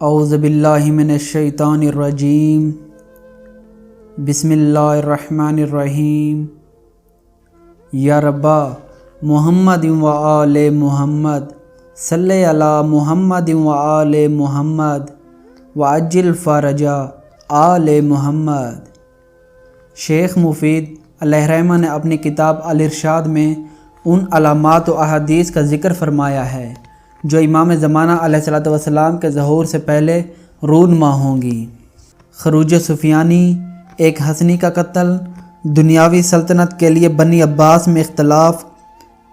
اعوذ باللہ من الشیطان الرجیم بسم اللہ الرحمن الرحیم یا ربا محمد و آل محمد صلی علی محمد و آل محمد وعجل فرجا آل محمد۔ شیخ مفید علیہ رحمہ نے اپنی کتاب الارشاد میں ان علامات و احادیث کا ذکر فرمایا ہے جو امام زمانہ علیہ السلام کے ظہور سے پہلے رونما ہوں گی۔ خروج سفیانی، ایک حسنی کا قتل، دنیاوی سلطنت کے لیے بنی عباس میں اختلاف،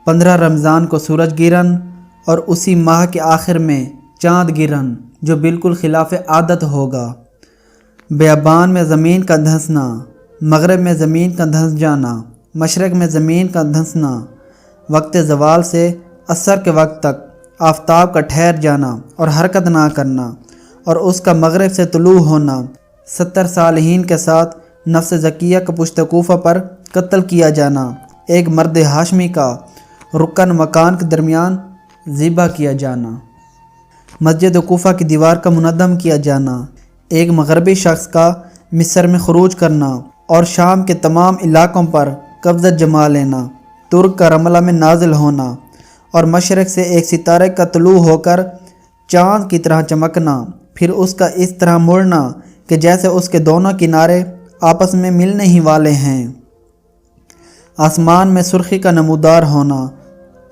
15 رمضان کو سورج گرہن اور اسی ماہ کے آخر میں چاند گرہن جو بالکل خلاف عادت ہوگا، بیابان میں زمین کا دھنسنا، مغرب میں زمین کا دھنس جانا، مشرق میں زمین کا دھنسنا، وقت زوال سے عصر کے وقت تک آفتاب کا ٹھہر جانا اور حرکت نہ کرنا، اور اس کا مغرب سے طلوع ہونا، 70 صالحین کے ساتھ نفس زکیہ کا پشت کوفہ پر قتل کیا جانا، ایک مرد ہاشمی کا رکن مکان کے درمیان ذبح کیا جانا، مسجد کوفہ کی دیوار کا منہدم کیا جانا، ایک مغربی شخص کا مصر میں خروج کرنا اور شام کے تمام علاقوں پر قبضہ جما لینا، ترک کا رملہ میں نازل ہونا اور مشرق سے ایک ستارے کا طلوع ہو کر چاند کی طرح چمکنا، پھر اس کا اس طرح مڑنا کہ جیسے اس کے دونوں کنارے آپس میں ملنے ہی والے ہیں، آسمان میں سرخی کا نمودار ہونا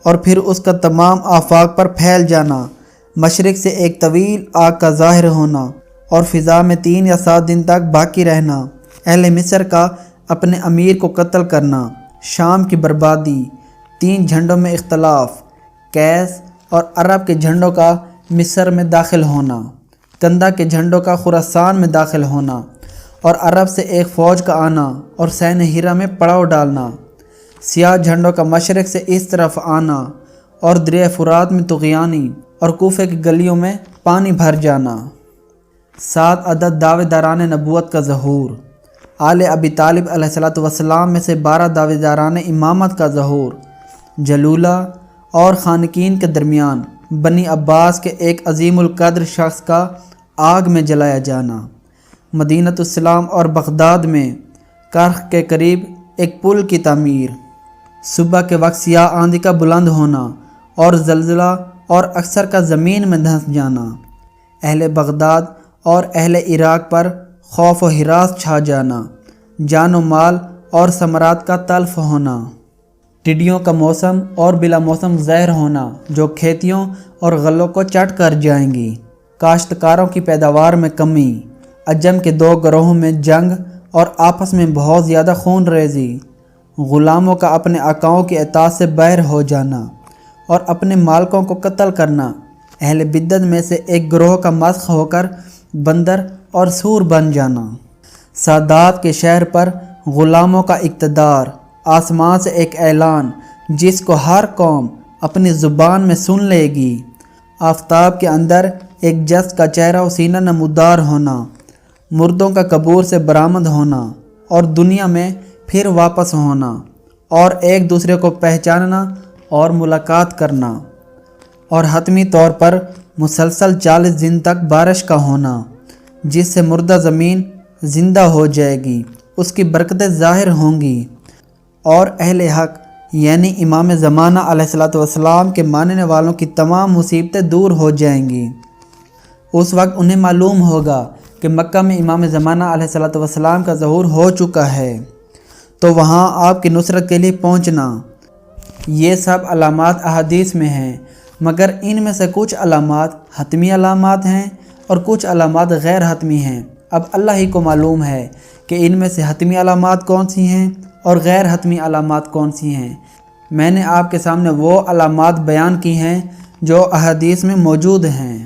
اور پھر اس کا تمام آفاق پر پھیل جانا، مشرق سے ایک طویل آگ کا ظاہر ہونا اور فضا میں 3 یا 7 دن تک باقی رہنا، اہل مصر کا اپنے امیر کو قتل کرنا، شام کی بربادی، 3 جھنڈوں میں اختلاف، قیس اور عرب کے جھنڈوں کا مصر میں داخل ہونا، کندہ کے جھنڈوں کا خراسان میں داخل ہونا اور عرب سے ایک فوج کا آنا اور سین ہیرا میں پڑاؤ ڈالنا، سیاہ جھنڈوں کا مشرق سے اس طرف آنا اور دریا فرات میں طغیانی اور کوفے کی گلیوں میں پانی بھر جانا، 7 عدد دعوے داران نبوت کا ظہور، آل ابی طالب علیہ السلام میں سے 12 دعوے داران امامت کا ظہور، جلولہ اور خانقین کے درمیان بنی عباس کے ایک عظیم القدر شخص کا آگ میں جلایا جانا، مدینۃ السلام اور بغداد میں کرخ کے قریب ایک پل کی تعمیر، صبح کے وقت سیاہ آندھی کا بلند ہونا اور زلزلہ اور اکثر کا زمین میں دھنس جانا، اہل بغداد اور اہل عراق پر خوف و ہراس چھا جانا، جان و مال اور ثمرات کا تلف ہونا، ٹڈیوں کا موسم اور بلا موسم زہر ہونا جو کھیتیوں اور غلوں کو چٹ کر جائیں گی، کاشتکاروں کی پیداوار میں کمی، عجم کے 2 گروہوں میں جنگ اور آپس میں بہت زیادہ خون ریزی، غلاموں کا اپنے آقاؤں کی اطاعت سے بہر ہو جانا اور اپنے مالکوں کو قتل کرنا، اہل بدعت میں سے ایک گروہ کا مسخ ہو کر بندر اور سور بن جانا، سادات کے شہر پر غلاموں کا اقتدار، آسمان سے ایک اعلان جس کو ہر قوم اپنی زبان میں سن لے گی، آفتاب کے اندر ایک جس کا چہرہ و سینہ نمودار ہونا، مردوں کا قبور سے برآمد ہونا اور دنیا میں پھر واپس ہونا اور ایک دوسرے کو پہچاننا اور ملاقات کرنا، اور حتمی طور پر مسلسل 40 دن تک بارش کا ہونا جس سے مردہ زمین زندہ ہو جائے گی، اس کی برکتیں ظاہر ہوں گی اور اہل حق یعنی امام زمانہ علیہ السلام کے ماننے والوں کی تمام مصیبتیں دور ہو جائیں گی۔ اس وقت انہیں معلوم ہوگا کہ مکہ میں امام زمانہ علیہ السلام کا ظہور ہو چکا ہے، تو وہاں آپ کی نصرت کے لیے پہنچنا۔ یہ سب علامات احادیث میں ہیں، مگر ان میں سے کچھ علامات حتمی علامات ہیں اور کچھ علامات غیر حتمی ہیں۔ اب اللہ ہی کو معلوم ہے کہ ان میں سے حتمی علامات کون سی ہیں اور غیر حتمی علامات کون سی ہیں۔ میں نے آپ کے سامنے وہ علامات بیان کی ہیں جو احادیث میں موجود ہیں۔